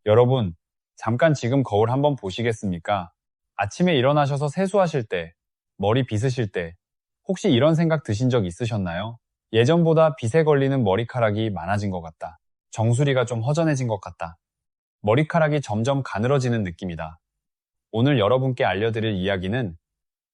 여러분, 잠깐 지금 거울 한번 보시겠습니까? 아침에 일어나셔서 세수하실 때, 머리 빗으실 때, 혹시 이런 생각 드신 적 있으셨나요? 예전보다 빗에 걸리는 머리카락이 많아진 것 같다. 정수리가 좀 허전해진 것 같다. 머리카락이 점점 가늘어지는 느낌이다. 오늘 여러분께 알려드릴 이야기는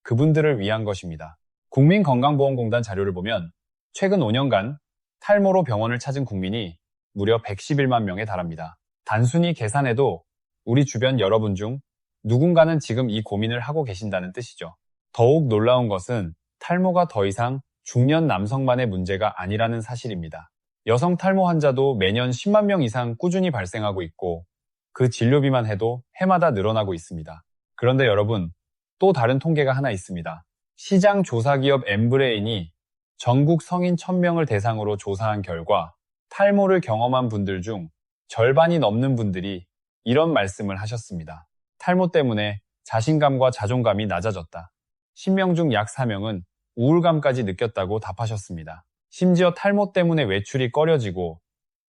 그분들을 위한 것입니다. 국민건강보험공단 자료를 보면 최근 5년간 탈모로 병원을 찾은 국민이 무려 111만 명에 달합니다. 단순히 계산해도 우리 주변 여러분 중 누군가는 지금 이 고민을 하고 계신다는 뜻이죠. 더욱 놀라운 것은 탈모가 더 이상 중년 남성만의 문제가 아니라는 사실입니다. 여성 탈모 환자도 매년 10만 명 이상 꾸준히 발생하고 있고 그 진료비만 해도 해마다 늘어나고 있습니다. 그런데 여러분, 또 다른 통계가 하나 있습니다. 시장 조사기업 엠브레인이 전국 성인 1000명을 대상으로 조사한 결과 탈모를 경험한 분들 중 절반이 넘는 분들이 이런 말씀을 하셨습니다. 탈모 때문에 자신감과 자존감이 낮아졌다. 10명 중 약 4명은 우울감까지 느꼈다고 답하셨습니다. 심지어 탈모 때문에 외출이 꺼려지고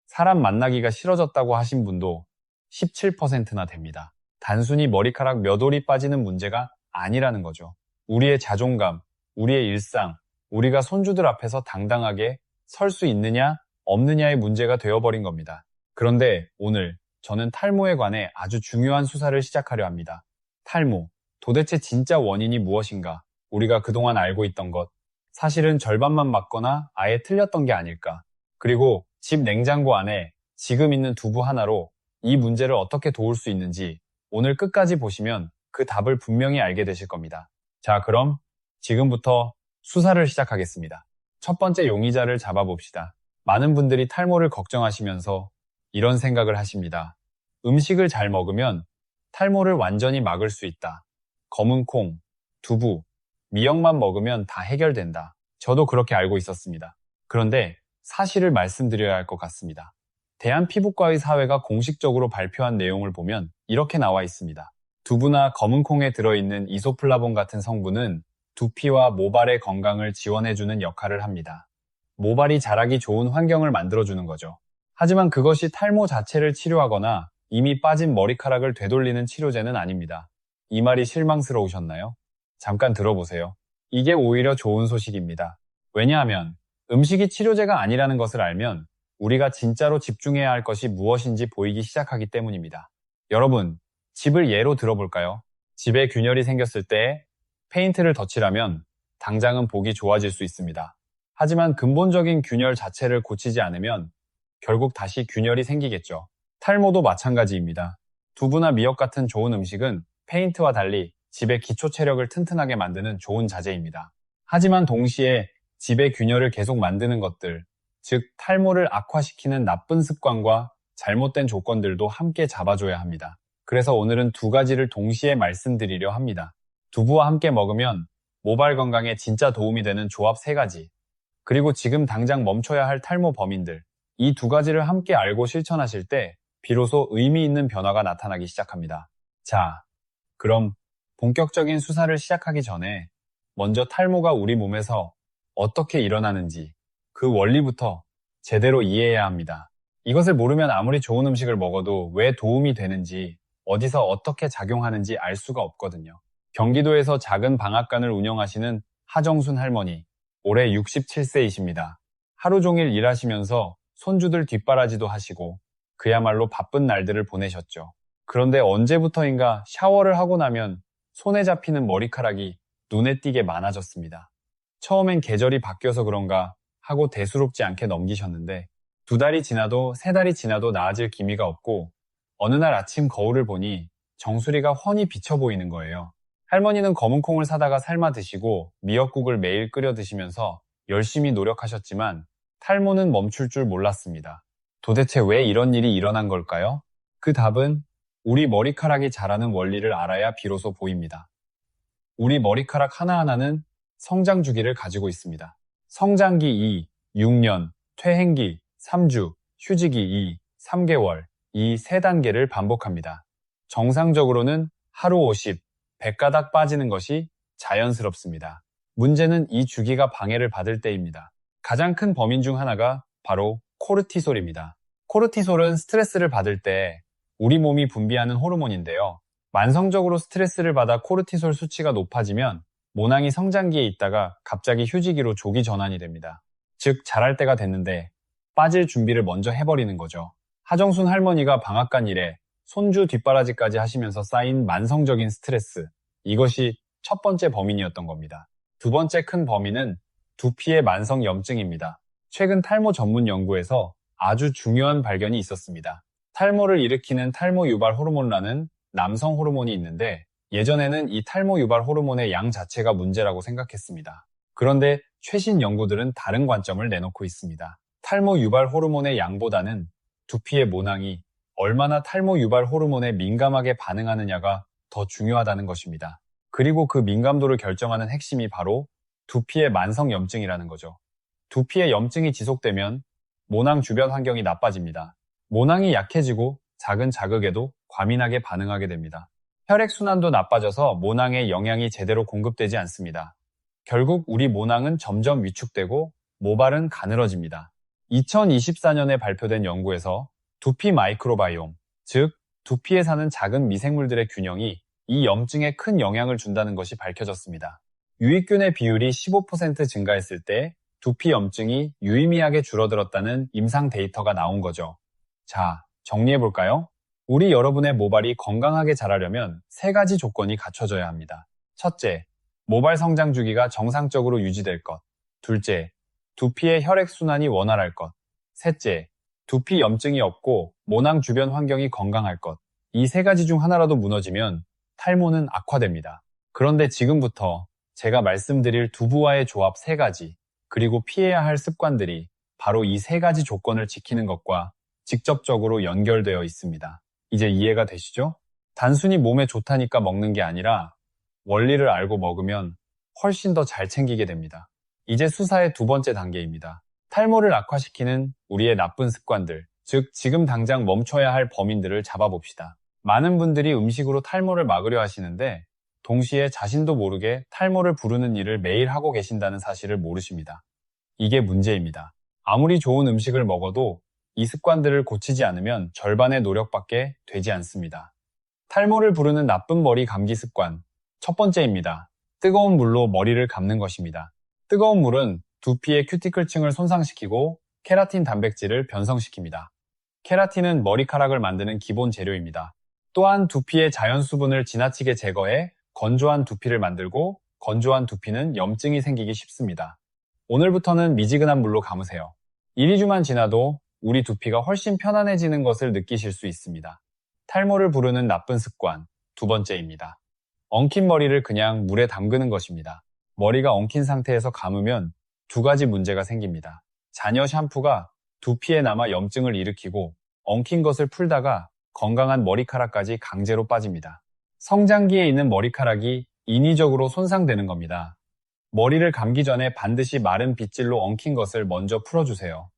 사람 만나기가 싫어졌다고 하신 분도 17%나 됩니다. 단순히 머리카락 몇 올이 빠지는 문제가 아니라는 거죠. 우리의 자존감, 우리의 일상, 우리가 손주들 앞에서 당당하게 설 수 있느냐, 없느냐의 문제가 되어버린 겁니다. 그런데 오늘 저는 탈모에 관해 아주 중요한 수사를 시작하려 합니다. 탈모, 도대체 진짜 원인이 무엇인가? 우리가 그동안 알고 있던 것, 사실은 절반만 맞거나 아예 틀렸던 게 아닐까? 그리고 집 냉장고 안에 지금 있는 두부 하나로 이 문제를 어떻게 도울 수 있는지 오늘 끝까지 보시면 그 답을 분명히 알게 되실 겁니다. 자, 그럼 지금부터 수사를 시작하겠습니다. 첫 번째 용의자를 잡아봅시다. 많은 분들이 탈모를 걱정하시면서 이런 생각을 하십니다. 음식을 잘 먹으면 탈모를 완전히 막을 수 있다. 검은 콩, 두부, 미역만 먹으면 다 해결된다. 저도 그렇게 알고 있었습니다. 그런데 사실을 말씀드려야 할 것 같습니다. 대한피부과의 사회가 공식적으로 발표한 내용을 보면 이렇게 나와 있습니다. 두부나 검은 콩에 들어있는 이소플라본 같은 성분은 두피와 모발의 건강을 지원해주는 역할을 합니다. 모발이 자라기 좋은 환경을 만들어주는 거죠. 하지만 그것이 탈모 자체를 치료하거나 이미 빠진 머리카락을 되돌리는 치료제는 아닙니다. 이 말이 실망스러우셨나요? 잠깐 들어보세요. 이게 오히려 좋은 소식입니다. 왜냐하면 음식이 치료제가 아니라는 것을 알면 우리가 진짜로 집중해야 할 것이 무엇인지 보이기 시작하기 때문입니다. 여러분, 집을 예로 들어볼까요? 집에 균열이 생겼을 때 페인트를 덧칠하면 당장은 보기 좋아질 수 있습니다. 하지만 근본적인 균열 자체를 고치지 않으면 결국 다시 균열이 생기겠죠. 탈모도 마찬가지입니다. 두부나 미역 같은 좋은 음식은 페인트와 달리 집의 기초 체력을 튼튼하게 만드는 좋은 자재입니다. 하지만 동시에 집의 균열을 계속 만드는 것들, 즉 탈모를 악화시키는 나쁜 습관과 잘못된 조건들도 함께 잡아줘야 합니다. 그래서 오늘은 두 가지를 동시에 말씀드리려 합니다. 두부와 함께 먹으면 모발 건강에 진짜 도움이 되는 조합 3가지, 그리고 지금 당장 멈춰야 할 탈모 범인들, 이 두 가지를 함께 알고 실천하실 때 비로소 의미 있는 변화가 나타나기 시작합니다. 자, 그럼 본격적인 수사를 시작하기 전에 먼저 탈모가 우리 몸에서 어떻게 일어나는지 그 원리부터 제대로 이해해야 합니다. 이것을 모르면 아무리 좋은 음식을 먹어도 왜 도움이 되는지, 어디서 어떻게 작용하는지 알 수가 없거든요. 경기도에서 작은 방앗간을 운영하시는 하정순 할머니, 올해 67세이십니다. 하루 종일 일하시면서 손주들 뒷바라지도 하시고 그야말로 바쁜 날들을 보내셨죠. 그런데 언제부터인가 샤워를 하고 나면 손에 잡히는 머리카락이 눈에 띄게 많아졌습니다. 처음엔 계절이 바뀌어서 그런가 하고 대수롭지 않게 넘기셨는데 2달이 지나도 3달이 지나도 나아질 기미가 없고 어느 날 아침 거울을 보니 정수리가 훤히 비쳐 보이는 거예요. 할머니는 검은 콩을 사다가 삶아 드시고 미역국을 매일 끓여 드시면서 열심히 노력하셨지만 탈모는 멈출 줄 몰랐습니다. 도대체 왜 이런 일이 일어난 걸까요? 그 답은 우리 머리카락이 자라는 원리를 알아야 비로소 보입니다. 우리 머리카락 하나하나는 성장 주기를 가지고 있습니다. 성장기 2, 6년, 퇴행기 3주, 휴지기 2, 3개월, 이 3단계를 반복합니다. 정상적으로는 하루 50, 100가닥 빠지는 것이 자연스럽습니다. 문제는 이 주기가 방해를 받을 때입니다. 가장 큰 범인 중 하나가 바로 코르티솔입니다. 코르티솔은 스트레스를 받을 때 우리 몸이 분비하는 호르몬인데요. 만성적으로 스트레스를 받아 코르티솔 수치가 높아지면 모낭이 성장기에 있다가 갑자기 휴지기로 조기 전환이 됩니다. 즉, 자랄 때가 됐는데 빠질 준비를 먼저 해버리는 거죠. 하정순 할머니가 방앗간 일에 손주 뒷바라지까지 하시면서 쌓인 만성적인 스트레스, 이것이 첫 번째 범인이었던 겁니다. 두 번째 큰 범인은 두피의 만성 염증입니다. 최근 탈모 전문 연구에서 아주 중요한 발견이 있었습니다. 탈모를 일으키는 탈모 유발 호르몬이라는 남성 호르몬이 있는데, 예전에는 이 탈모 유발 호르몬의 양 자체가 문제라고 생각했습니다. 그런데 최신 연구들은 다른 관점을 내놓고 있습니다. 탈모 유발 호르몬의 양보다는 두피의 모낭이 얼마나 탈모 유발 호르몬에 민감하게 반응하느냐가 더 중요하다는 것입니다. 그리고 그 민감도를 결정하는 핵심이 바로 두피의 만성 염증이라는 거죠. 두피의 염증이 지속되면 모낭 주변 환경이 나빠집니다. 모낭이 약해지고 작은 자극에도 과민하게 반응하게 됩니다. 혈액순환도 나빠져서 모낭에 영양이 제대로 공급되지 않습니다. 결국 우리 모낭은 점점 위축되고 모발은 가늘어집니다. 2024년에 발표된 연구에서 두피 마이크로바이옴, 즉 두피에 사는 작은 미생물들의 균형이 이 염증에 큰 영향을 준다는 것이 밝혀졌습니다. 유익균의 비율이 15% 증가했을 때 두피 염증이 유의미하게 줄어들었다는 임상 데이터가 나온 거죠. 자, 정리해볼까요? 우리 여러분의 모발이 건강하게 자라려면 세 가지 조건이 갖춰져야 합니다. 첫째, 모발 성장 주기가 정상적으로 유지될 것. 둘째, 두피의 혈액순환이 원활할 것. 셋째, 두피 염증이 없고 모낭 주변 환경이 건강할 것. 이 세 가지 중 하나라도 무너지면 탈모는 악화됩니다. 그런데 지금부터 제가 말씀드릴 두부와의 조합 세 가지, 그리고 피해야 할 습관들이 바로 이 세 가지 조건을 지키는 것과 직접적으로 연결되어 있습니다. 이제 이해가 되시죠? 단순히 몸에 좋다니까 먹는 게 아니라 원리를 알고 먹으면 훨씬 더 잘 챙기게 됩니다. 이제 수사의 두 번째 단계입니다. 탈모를 악화시키는 우리의 나쁜 습관들, 즉 지금 당장 멈춰야 할 범인들을 잡아봅시다. 많은 분들이 음식으로 탈모를 막으려 하시는데 동시에 자신도 모르게 탈모를 부르는 일을 매일 하고 계신다는 사실을 모르십니다. 이게 문제입니다. 아무리 좋은 음식을 먹어도 이 습관들을 고치지 않으면 절반의 노력밖에 되지 않습니다. 탈모를 부르는 나쁜 머리 감기 습관. 첫 번째입니다. 뜨거운 물로 머리를 감는 것입니다. 뜨거운 물은 두피의 큐티클층을 손상시키고 케라틴 단백질을 변성시킵니다. 케라틴은 머리카락을 만드는 기본 재료입니다. 또한 두피의 자연 수분을 지나치게 제거해 건조한 두피를 만들고 건조한 두피는 염증이 생기기 쉽습니다. 오늘부터는 미지근한 물로 감으세요. 1, 2주만 지나도 우리 두피가 훨씬 편안해지는 것을 느끼실 수 있습니다. 탈모를 부르는 나쁜 습관 두 번째입니다. 엉킨 머리를 그냥 물에 담그는 것입니다. 머리가 엉킨 상태에서 감으면 두 가지 문제가 생깁니다. 잔여 샴푸가 두피에 남아 염증을 일으키고 엉킨 것을 풀다가 건강한 머리카락까지 강제로 빠집니다. 성장기에 있는 머리카락이 인위적으로 손상되는 겁니다. 머리를 감기 전에 반드시 마른 빗질로 엉킨 것을 먼저 풀어주세요.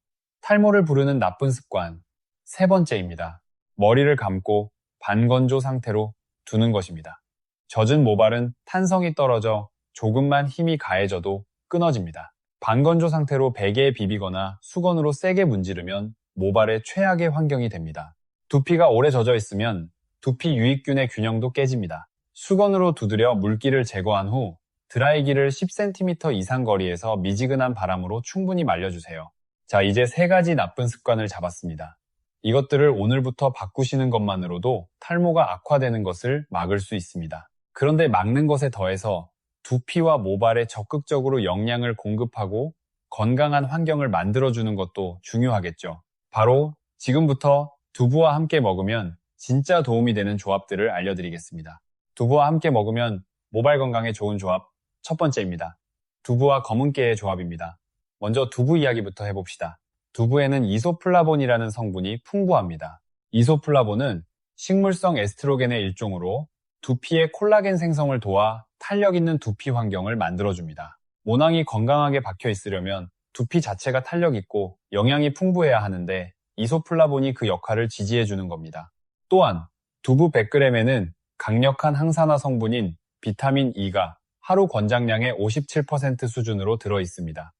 탈모를 부르는 나쁜 습관 세 번째입니다. 머리를 감고 반건조 상태로 두는 것입니다. 젖은 모발은 탄성이 떨어져 조금만 힘이 가해져도 끊어집니다. 반건조 상태로 베개에 비비거나 수건으로 세게 문지르면 모발의 최악의 환경이 됩니다. 두피가 오래 젖어 있으면 두피 유익균의 균형도 깨집니다. 수건으로 두드려 물기를 제거한 후 드라이기를 10cm 이상 거리에서 미지근한 바람으로 충분히 말려주세요. 자, 이제 세 가지 나쁜 습관을 잡았습니다. 이것들을 오늘부터 바꾸시는 것만으로도 탈모가 악화되는 것을 막을 수 있습니다. 그런데 막는 것에 더해서 두피와 모발에 적극적으로 영양을 공급하고 건강한 환경을 만들어주는 것도 중요하겠죠. 바로 지금부터 두부와 함께 먹으면 진짜 도움이 되는 조합들을 알려드리겠습니다. 두부와 함께 먹으면 모발 건강에 좋은 조합 첫 번째입니다. 두부와 검은깨의 조합입니다. 먼저 두부 이야기부터 해봅시다. 두부에는 이소플라본이라는 성분이 풍부합니다. 이소플라본은 식물성 에스트로겐의 일종으로 두피의 콜라겐 생성을 도와 탄력 있는 두피 환경을 만들어줍니다. 모낭이 건강하게 박혀 있으려면 두피 자체가 탄력 있고 영양이 풍부해야 하는데 이소플라본이 그 역할을 지지해주는 겁니다. 또한 두부 100g에는 강력한 항산화 성분인 비타민 E가 하루 권장량의 57% 수준으로 들어있습니다.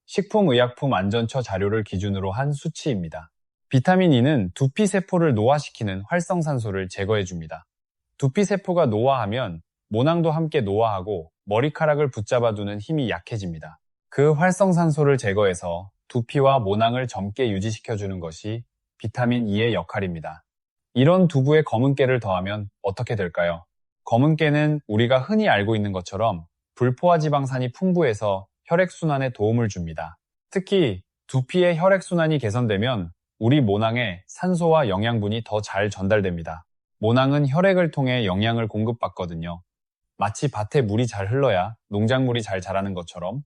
식품의약품안전처 자료를 기준으로 한 수치입니다. 비타민 E는 두피세포를 노화시키는 활성산소를 제거해줍니다. 두피세포가 노화하면 모낭도 함께 노화하고 머리카락을 붙잡아두는 힘이 약해집니다. 그 활성산소를 제거해서 두피와 모낭을 젊게 유지시켜주는 것이 비타민 E의 역할입니다. 이런 두부에 검은깨를 더하면 어떻게 될까요? 검은깨는 우리가 흔히 알고 있는 것처럼 불포화 지방산이 풍부해서 혈액순환에 도움을 줍니다. 특히 두피의 혈액순환이 개선되면 우리 모낭에 산소와 영양분이 더 잘 전달됩니다. 모낭은 혈액을 통해 영양을 공급받거든요. 마치 밭에 물이 잘 흘러야 농작물이 잘 자라는 것처럼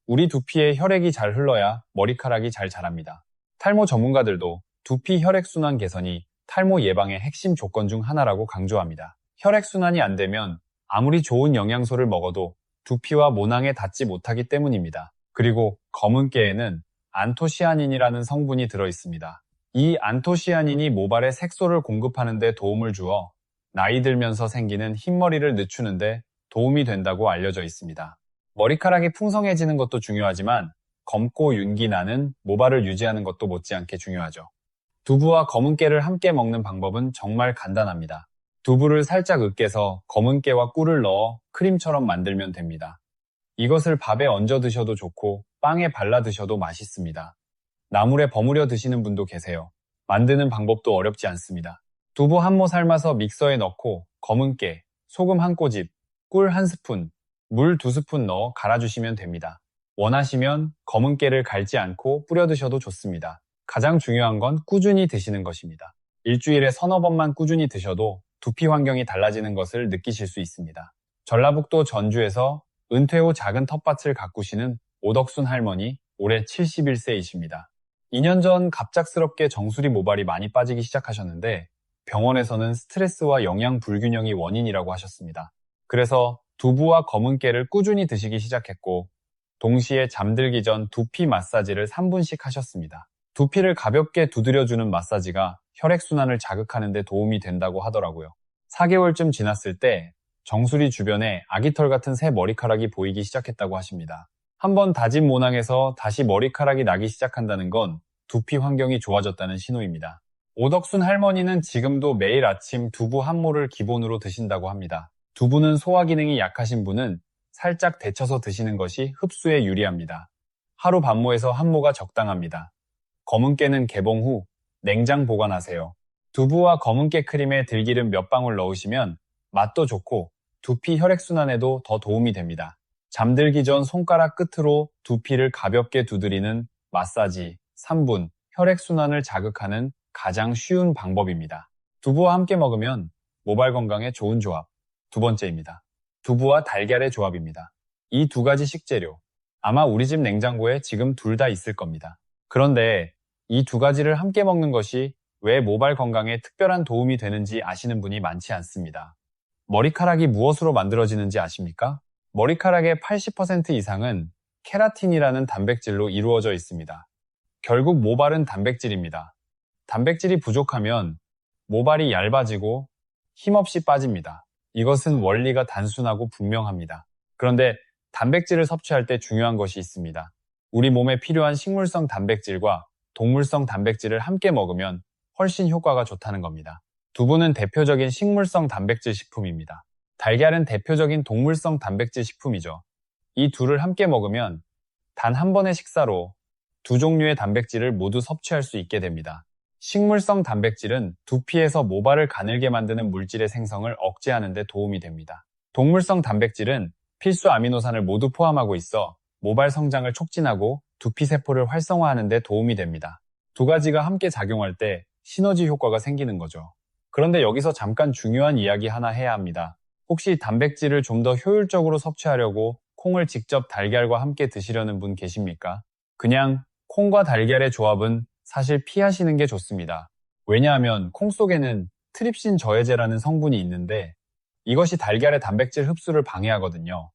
우리 두피에 혈액이 잘 흘러야 머리카락이 잘 자랍니다. 탈모 전문가들도 두피 혈액순환 개선이 탈모 예방의 핵심 조건 중 하나라고 강조합니다. 혈액순환이 안 되면 아무리 좋은 영양소를 먹어도 두피와 모낭에 닿지 못하기 때문입니다. 그리고 검은깨에는 안토시아닌이라는 성분이 들어있습니다. 이 안토시아닌이 모발에 색소를 공급하는 데 도움을 주어 나이 들면서 생기는 흰머리를 늦추는 데 도움이 된다고 알려져 있습니다. 머리카락이 풍성해지는 것도 중요하지만 검고 윤기 나는 모발을 유지하는 것도 못지않게 중요하죠. 두부와 검은깨를 함께 먹는 방법은 정말 간단합니다. 두부를 살짝 으깨서 검은깨와 꿀을 넣어 크림처럼 만들면 됩니다. 이것을 밥에 얹어 드셔도 좋고 빵에 발라 드셔도 맛있습니다. 나물에 버무려 드시는 분도 계세요. 만드는 방법도 어렵지 않습니다. 두부 한 모 삶아서 믹서에 넣고 검은깨, 소금 한 꼬집, 꿀 한 스푼, 물 2스푼 넣어 갈아주시면 됩니다. 원하시면 검은깨를 갈지 않고 뿌려 드셔도 좋습니다. 가장 중요한 건 꾸준히 드시는 것입니다. 일주일에 서너 번만 꾸준히 드셔도 두피 환경이 달라지는 것을 느끼실 수 있습니다. 전라북도 전주에서 은퇴 후 작은 텃밭을 가꾸시는 오덕순 할머니, 올해 71세이십니다. 2년 전 갑작스럽게 정수리 모발이 많이 빠지기 시작하셨는데 병원에서는 스트레스와 영양 불균형이 원인이라고 하셨습니다. 그래서 두부와 검은깨를 꾸준히 드시기 시작했고 동시에 잠들기 전 두피 마사지를 3분씩 하셨습니다. 두피를 가볍게 두드려주는 마사지가 혈액순환을 자극하는 데 도움이 된다고 하더라고요. 4개월쯤 지났을 때 정수리 주변에 아기털 같은 새 머리카락이 보이기 시작했다고 하십니다. 한번 다진 모낭에서 다시 머리카락이 나기 시작한다는 건 두피 환경이 좋아졌다는 신호입니다. 오덕순 할머니는 지금도 매일 아침 두부 한 모를 기본으로 드신다고 합니다. 두부는 소화 기능이 약하신 분은 살짝 데쳐서 드시는 것이 흡수에 유리합니다. 하루 반모에서 한 모가 적당합니다. 검은깨는 개봉 후 냉장 보관하세요. 두부와 검은깨 크림에 들기름 몇 방울 넣으시면 맛도 좋고 두피 혈액순환에도 더 도움이 됩니다. 잠들기 전 손가락 끝으로 두피를 가볍게 두드리는 마사지 3분, 혈액순환을 자극하는 가장 쉬운 방법입니다. 두부와 함께 먹으면 모발 건강에 좋은 조합. 두 번째입니다. 두부와 달걀의 조합입니다. 이 두 가지 식재료, 아마 우리 집 냉장고에 지금 둘 다 있을 겁니다. 그런데 이 두 가지를 함께 먹는 것이 왜 모발 건강에 특별한 도움이 되는지 아시는 분이 많지 않습니다. 머리카락이 무엇으로 만들어지는지 아십니까? 머리카락의 80% 이상은 케라틴이라는 단백질로 이루어져 있습니다. 결국 모발은 단백질입니다. 단백질이 부족하면 모발이 얇아지고 힘없이 빠집니다. 이것은 원리가 단순하고 분명합니다. 그런데 단백질을 섭취할 때 중요한 것이 있습니다. 우리 몸에 필요한 식물성 단백질과 동물성 단백질을 함께 먹으면 훨씬 효과가 좋다는 겁니다. 두부는 대표적인 식물성 단백질 식품입니다. 달걀은 대표적인 동물성 단백질 식품이죠. 이 둘을 함께 먹으면 단 한 번의 식사로 두 종류의 단백질을 모두 섭취할 수 있게 됩니다. 식물성 단백질은 두피에서 모발을 가늘게 만드는 물질의 생성을 억제하는 데 도움이 됩니다. 동물성 단백질은 필수 아미노산을 모두 포함하고 있어 모발 성장을 촉진하고 두피 세포를 활성화하는 데 도움이 됩니다. 두 가지가 함께 작용할 때 시너지 효과가 생기는 거죠. 그런데 여기서 잠깐 중요한 이야기 하나 해야 합니다. 혹시 단백질을 좀 더 효율적으로 섭취하려고 콩을 직접 달걀과 함께 드시려는 분 계십니까? 그냥 콩과 달걀의 조합은 사실 피하시는 게 좋습니다. 왜냐하면 콩 속에는 트립신 저해제라는 성분이 있는데 이것이 달걀의 단백질 흡수를 방해하거든요.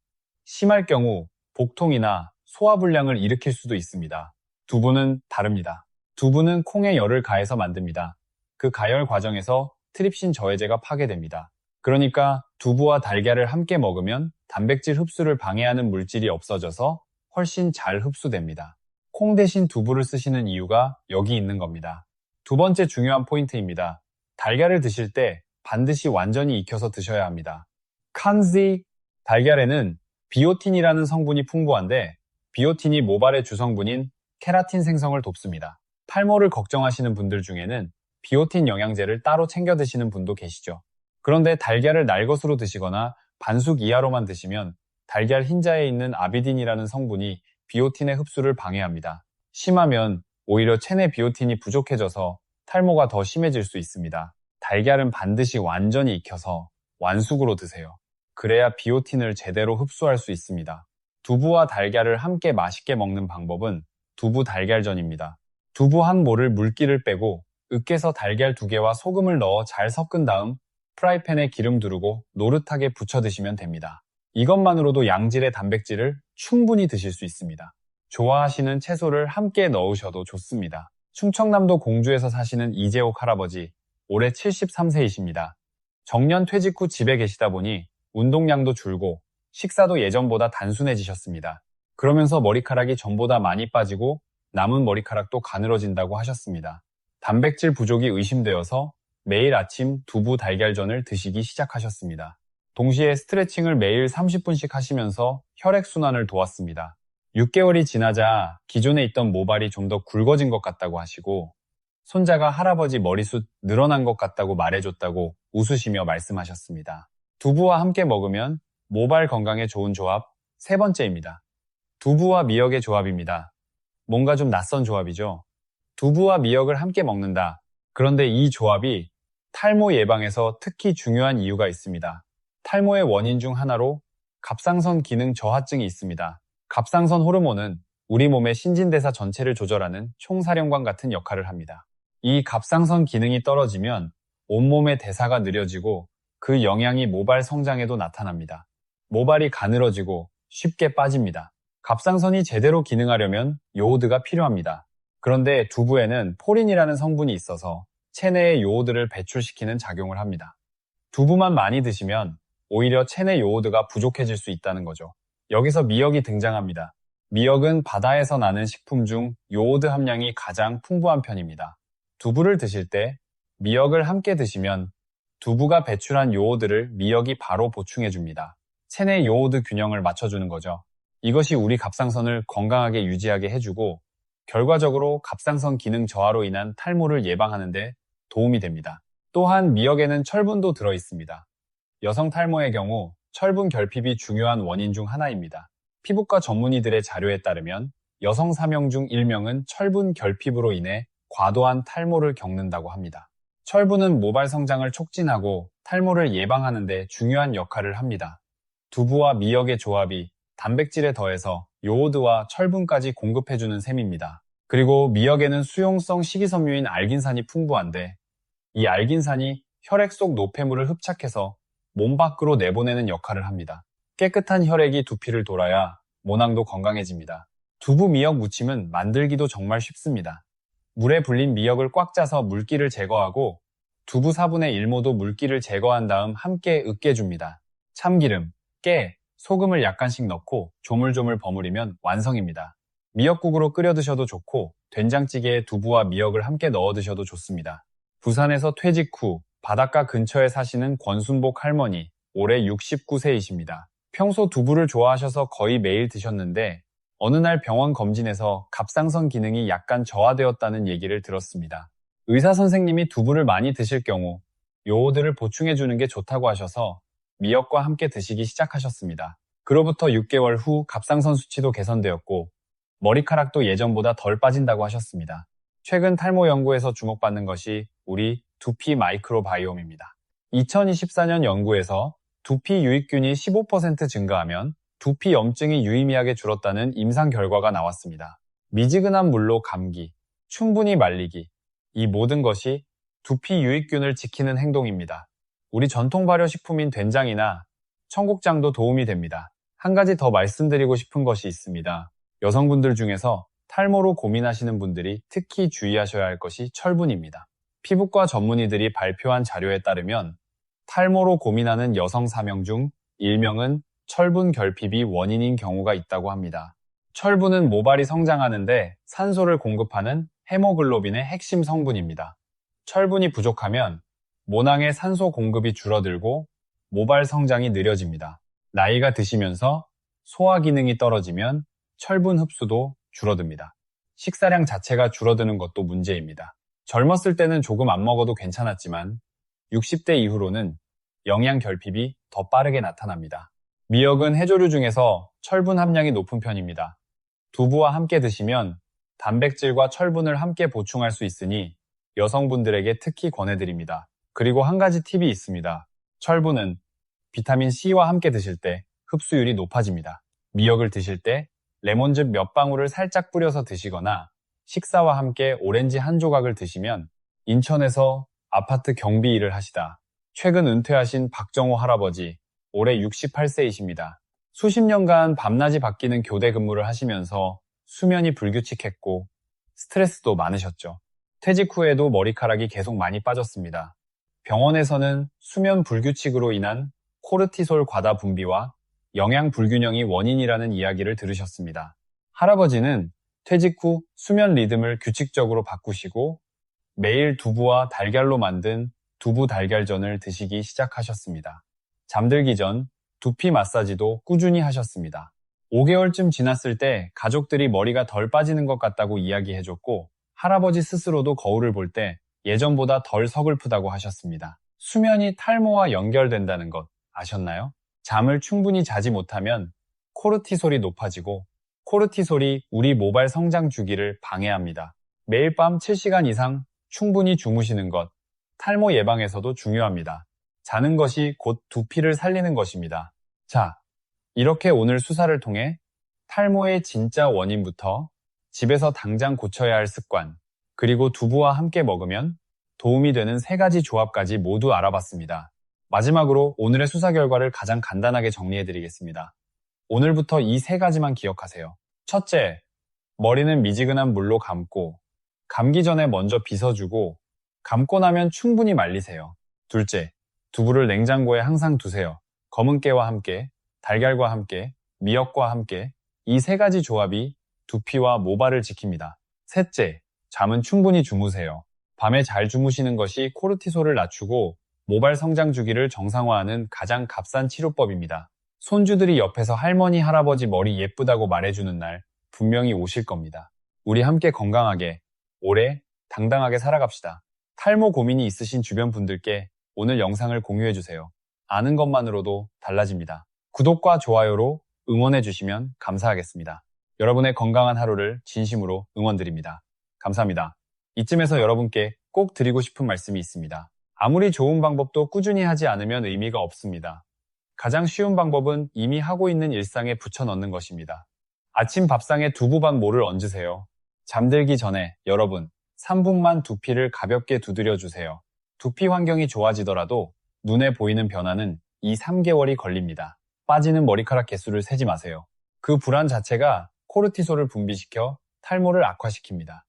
심할 경우 복통이나 소화불량을 일으킬 수도 있습니다. 두부는 다릅니다. 두부는 콩에 열을 가해서 만듭니다. 그 가열 과정에서 트립신 저해제가 파괴됩니다. 그러니까 두부와 달걀을 함께 먹으면 단백질 흡수를 방해하는 물질이 없어져서 훨씬 잘 흡수됩니다. 콩 대신 두부를 쓰시는 이유가 여기 있는 겁니다. 두 번째 중요한 포인트입니다. 달걀을 드실 때 반드시 완전히 익혀서 드셔야 합니다. 칸지 달걀에는 비오틴이라는 성분이 풍부한데 비오틴이 모발의 주성분인 케라틴 생성을 돕습니다. 탈모를 걱정하시는 분들 중에는 비오틴 영양제를 따로 챙겨 드시는 분도 계시죠. 그런데 달걀을 날것으로 드시거나 반숙 이하로만 드시면 달걀 흰자에 있는 아비딘이라는 성분이 비오틴의 흡수를 방해합니다. 심하면 오히려 체내 비오틴이 부족해져서 탈모가 더 심해질 수 있습니다. 달걀은 반드시 완전히 익혀서 완숙으로 드세요. 그래야 비오틴을 제대로 흡수할 수 있습니다. 두부와 달걀을 함께 맛있게 먹는 방법은 두부 달걀전입니다. 두부 한 모를 물기를 빼고 으깨서 달걀 2개와 소금을 넣어 잘 섞은 다음 프라이팬에 기름 두르고 노릇하게 부쳐 드시면 됩니다. 이것만으로도 양질의 단백질을 충분히 드실 수 있습니다. 좋아하시는 채소를 함께 넣으셔도 좋습니다. 충청남도 공주에서 사시는 이재옥 할아버지, 올해 73세이십니다. 정년 퇴직 후 집에 계시다 보니 운동량도 줄고 식사도 예전보다 단순해지셨습니다. 그러면서 머리카락이 전보다 많이 빠지고 남은 머리카락도 가늘어진다고 하셨습니다. 단백질 부족이 의심되어서 매일 아침 두부 달걀전을 드시기 시작하셨습니다. 동시에 스트레칭을 매일 30분씩 하시면서 혈액순환을 도왔습니다. 6개월이 지나자 기존에 있던 모발이 좀 더 굵어진 것 같다고 하시고 손자가 할아버지 머리숱 늘어난 것 같다고 말해줬다고 웃으시며 말씀하셨습니다. 두부와 함께 먹으면 모발 건강에 좋은 조합 세 번째입니다. 두부와 미역의 조합입니다. 뭔가 좀 낯선 조합이죠. 두부와 미역을 함께 먹는다. 그런데 이 조합이 탈모 예방에서 특히 중요한 이유가 있습니다. 탈모의 원인 중 하나로 갑상선 기능 저하증이 있습니다. 갑상선 호르몬은 우리 몸의 신진대사 전체를 조절하는 총사령관 같은 역할을 합니다. 이 갑상선 기능이 떨어지면 온몸의 대사가 느려지고 그 영향이 모발 성장에도 나타납니다. 모발이 가늘어지고 쉽게 빠집니다. 갑상선이 제대로 기능하려면 요오드가 필요합니다. 그런데 두부에는 포린이라는 성분이 있어서 체내의 요오드를 배출시키는 작용을 합니다. 두부만 많이 드시면 오히려 체내 요오드가 부족해질 수 있다는 거죠. 여기서 미역이 등장합니다. 미역은 바다에서 나는 식품 중 요오드 함량이 가장 풍부한 편입니다. 두부를 드실 때 미역을 함께 드시면 두부가 배출한 요오드를 미역이 바로 보충해줍니다. 체내 요오드 균형을 맞춰주는 거죠. 이것이 우리 갑상선을 건강하게 유지하게 해주고 결과적으로 갑상선 기능 저하로 인한 탈모를 예방하는 데 도움이 됩니다. 또한 미역에는 철분도 들어있습니다. 여성 탈모의 경우 철분 결핍이 중요한 원인 중 하나입니다. 피부과 전문의들의 자료에 따르면 여성 4명 중 1명은 철분 결핍으로 인해 과도한 탈모를 겪는다고 합니다. 철분은 모발 성장을 촉진하고 탈모를 예방하는 데 중요한 역할을 합니다. 두부와 미역의 조합이 단백질에 더해서 요오드와 철분까지 공급해주는 셈입니다. 그리고 미역에는 수용성 식이섬유인 알긴산이 풍부한데 이 알긴산이 혈액 속 노폐물을 흡착해서 몸 밖으로 내보내는 역할을 합니다. 깨끗한 혈액이 두피를 돌아야 모낭도 건강해집니다. 두부 미역 무침은 만들기도 정말 쉽습니다. 물에 불린 미역을 꽉 짜서 물기를 제거하고 두부 4분의 1모도 물기를 제거한 다음 함께 으깨줍니다. 참기름, 깨, 소금을 약간씩 넣고 조물조물 버무리면 완성입니다. 미역국으로 끓여 드셔도 좋고 된장찌개에 두부와 미역을 함께 넣어 드셔도 좋습니다. 부산에서 퇴직 후 바닷가 근처에 사시는 권순복 할머니, 올해 69세이십니다. 평소 두부를 좋아하셔서 거의 매일 드셨는데 어느 날 병원 검진에서 갑상선 기능이 약간 저하되었다는 얘기를 들었습니다. 의사 선생님이 두부를 많이 드실 경우 요오드를 보충해주는 게 좋다고 하셔서 미역과 함께 드시기 시작하셨습니다. 그로부터 6개월 후 갑상선 수치도 개선되었고 머리카락도 예전보다 덜 빠진다고 하셨습니다. 최근 탈모 연구에서 주목받는 것이 우리 두피 마이크로바이옴입니다. 2024년 연구에서 두피 유익균이 15% 증가하면 두피 염증이 유의미하게 줄었다는 임상 결과가 나왔습니다. 미지근한 물로 감기, 충분히 말리기, 이 모든 것이 두피 유익균을 지키는 행동입니다. 우리 전통 발효식품인 된장이나 청국장도 도움이 됩니다. 한 가지 더 말씀드리고 싶은 것이 있습니다. 여성분들 중에서 탈모로 고민하시는 분들이 특히 주의하셔야 할 것이 철분입니다. 피부과 전문의들이 발표한 자료에 따르면 탈모로 고민하는 여성 4명 중 1명은 철분 결핍이 원인인 경우가 있다고 합니다. 철분은 모발이 성장하는데 산소를 공급하는 헤모글로빈의 핵심 성분입니다. 철분이 부족하면 모낭의 산소 공급이 줄어들고 모발 성장이 느려집니다. 나이가 드시면서 소화 기능이 떨어지면 철분 흡수도 줄어듭니다. 식사량 자체가 줄어드는 것도 문제입니다. 젊었을 때는 조금 안 먹어도 괜찮았지만 60대 이후로는 영양 결핍이 더 빠르게 나타납니다. 미역은 해조류 중에서 철분 함량이 높은 편입니다. 두부와 함께 드시면 단백질과 철분을 함께 보충할 수 있으니 여성분들에게 특히 권해드립니다. 그리고 한 가지 팁이 있습니다. 철분은 비타민 C와 함께 드실 때 흡수율이 높아집니다. 미역을 드실 때 레몬즙 몇 방울을 살짝 뿌려서 드시거나 식사와 함께 오렌지 한 조각을 드시면 인천에서 아파트 경비 일을 하시다 최근 은퇴하신 박정호 할아버지 올해 68세이십니다. 수십 년간 밤낮이 바뀌는 교대 근무를 하시면서 수면이 불규칙했고 스트레스도 많으셨죠. 퇴직 후에도 머리카락이 계속 많이 빠졌습니다. 병원에서는 수면 불규칙으로 인한 코르티솔 과다 분비와 영양 불균형이 원인이라는 이야기를 들으셨습니다. 할아버지는 퇴직 후 수면 리듬을 규칙적으로 바꾸시고 매일 두부와 달걀로 만든 두부 달걀전을 드시기 시작하셨습니다. 잠들기 전 두피 마사지도 꾸준히 하셨습니다. 5개월쯤 지났을 때 가족들이 머리가 덜 빠지는 것 같다고 이야기해줬고 할아버지 스스로도 거울을 볼 때 예전보다 덜 서글프다고 하셨습니다. 수면이 탈모와 연결된다는 것 아셨나요? 잠을 충분히 자지 못하면 코르티솔이 높아지고 코르티솔이 우리 모발 성장 주기를 방해합니다. 매일 밤 7시간 이상 충분히 주무시는 것, 탈모 예방에서도 중요합니다. 자는 것이 곧 두피를 살리는 것입니다. 자, 이렇게 오늘 수사를 통해 탈모의 진짜 원인부터 집에서 당장 고쳐야 할 습관, 그리고 두부와 함께 먹으면 도움이 되는 3가지 조합까지 모두 알아봤습니다. 마지막으로 오늘의 수사 결과를 가장 간단하게 정리해드리겠습니다. 오늘부터 이 3가지만 기억하세요. 첫째, 머리는 미지근한 물로 감고 감기 전에 먼저 빗어주고 감고 나면 충분히 말리세요. 둘째, 두부를 냉장고에 항상 두세요. 검은 깨와 함께, 달걀과 함께, 미역과 함께 이 3가지 조합이 두피와 모발을 지킵니다. 셋째, 잠은 충분히 주무세요. 밤에 잘 주무시는 것이 코르티솔을 낮추고 모발 성장 주기를 정상화하는 가장 값싼 치료법입니다. 손주들이 옆에서 할머니, 할아버지 머리 예쁘다고 말해주는 날 분명히 오실 겁니다. 우리 함께 건강하게, 오래, 당당하게 살아갑시다. 탈모 고민이 있으신 주변 분들께 오늘 영상을 공유해주세요. 아는 것만으로도 달라집니다. 구독과 좋아요로 응원해주시면 감사하겠습니다. 여러분의 건강한 하루를 진심으로 응원드립니다. 감사합니다. 이쯤에서 여러분께 꼭 드리고 싶은 말씀이 있습니다. 아무리 좋은 방법도 꾸준히 하지 않으면 의미가 없습니다. 가장 쉬운 방법은 이미 하고 있는 일상에 붙여 넣는 것입니다. 아침 밥상에 두부반 모를 얹으세요. 잠들기 전에 여러분 3분만 두피를 가볍게 두드려 주세요. 두피 환경이 좋아지더라도 눈에 보이는 변화는 2~3개월이 걸립니다. 빠지는 머리카락 개수를 세지 마세요. 그 불안 자체가 코르티솔을 분비시켜 탈모를 악화시킵니다.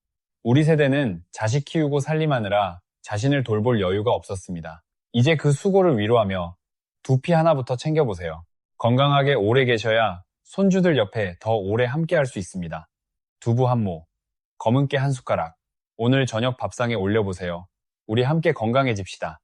우리 세대는 자식 키우고 살림하느라 자신을 돌볼 여유가 없었습니다. 이제 그 수고를 위로하며 두피 하나부터 챙겨보세요. 건강하게 오래 계셔야 손주들 옆에 더 오래 함께 할 수 있습니다. 두부 한 모, 검은 깨 한 숟가락, 오늘 저녁 밥상에 올려보세요. 우리 함께 건강해집시다.